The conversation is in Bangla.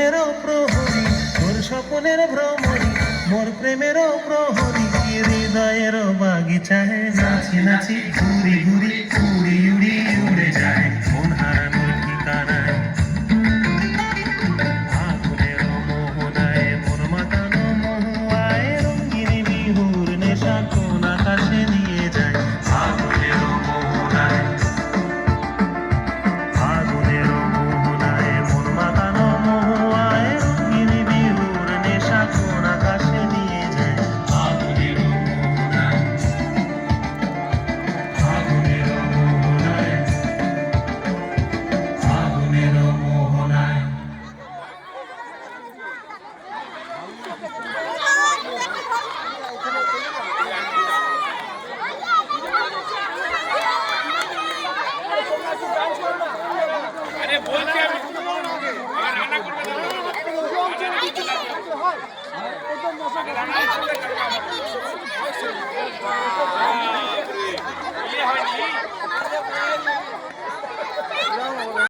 জীবনেরও প্রহরী, তোর স্বপ্নের ভ্রমণী, মোর প্রেমেরও প্রহরী, হৃদয়েরও বাগিচায় নাচি নাচি ঘুরি ঘুরি উড়ি উড়ি উড়ে যায় মন হারানোর ঠিকানায়। আগুনেরও মোহনায় মন মাতানো মহুয়ায় রঙিন বিহুর নেশা কোন আকাশে নিয়ে যায়। আগুনেরও মোহনায়, আগুনেরও মোহনায় মন মাতানো মহুয়ায় রঙিন বিহুর নেশা কোন আকাশে নিয়ে যায়। আগুনেরও মোহনায়, আগুনেরও মোহনায়, আগুনেরও মোহনায়। আরে বলছি আমি